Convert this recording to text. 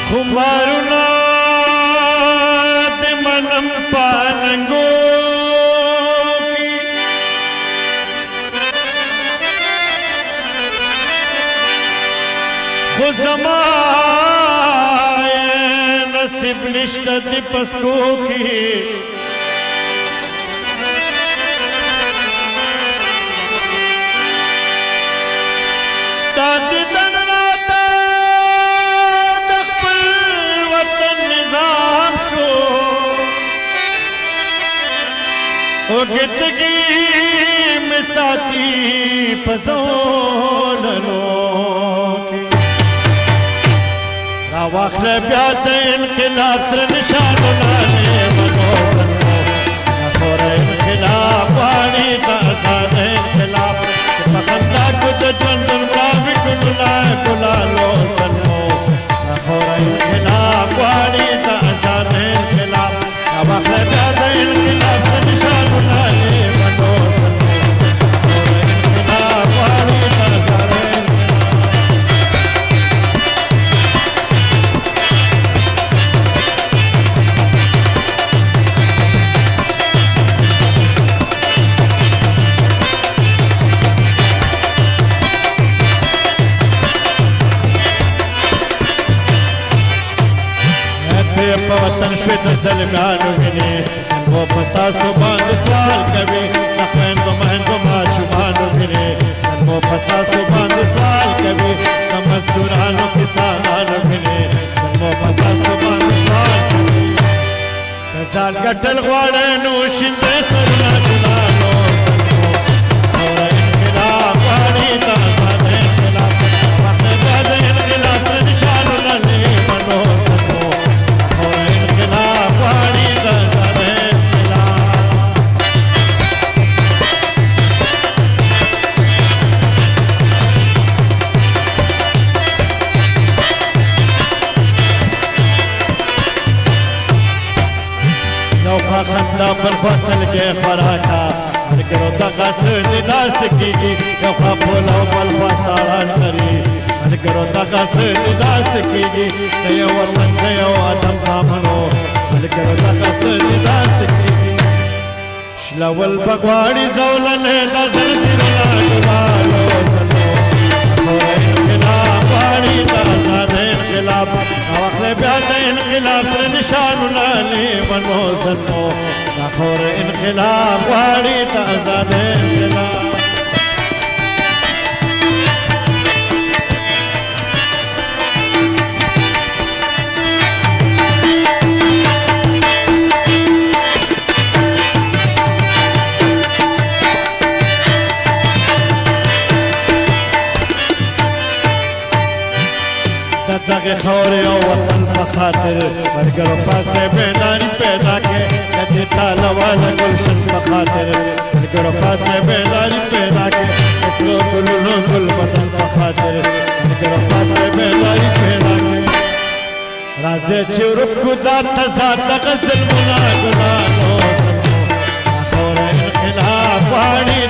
خمارنا د منم پاننګو خو زما نصیب نشته د پسکو کې ستا دیدن راته د خپل وطن نظام شو اوږدګي مې ساتي په زولنو راواخله بیا د انقلاب سره نشانونه منو نخور انقلاب غواړي د آزاد انقلاب په خندا کو د ژوند مړاوي ګلونه ګلالو سنو نخور انقلاب غواړي د آزاد انقلاب راواخله بیا د انقلاب سره نشانونه منو انقلاب غواړي د آزاد په وطن شوي د ظلمانو وینې و په تاسو باندې سوال کوي د خویندو میندو ماشومانو وینې و په تاسو باندې سوال کوي د مزدورانو کسانانو وینې و په تاسو باندې سوال کوي د ځان ګټل غواړئ نو شیندئ سرونه ګلانو انقلاب غواړي د آزاد انقلاب وخت بیا د انقلاب سره نشانونه منو خندا بل فصل کې خوراکا ملګرو دغه څه داس کېږي یو خوا پوله او بل خوا ساران کري ملګرو دغه څه داس کېږي د یو وطن د یو ادم زامنو ملګرو دغه څه داس کېږي شلول بغواړي زولنې د زلزلونه ګلالو ځلو انقلاب غواړي د آزاد انقلاب راواخله بیا د انقلاب سره نشانونه منو ځلو دا خور انقلاب غواړي د آزاد انقلاب دغه خاورې او وطن په خاطر ملګرو پاسې بیداري پیدا کې د دې تاله والا ګلشن په خاطر ملګرو پاسې بیداري پیدا کې د سرو ګلونو ګل وطن په خاطر ملګرو پاسې بیداري پیدا کې راځئ چې ورک کړو دا تضاد دغه ظلمونه ګلانو خاوره انقلاب غواړي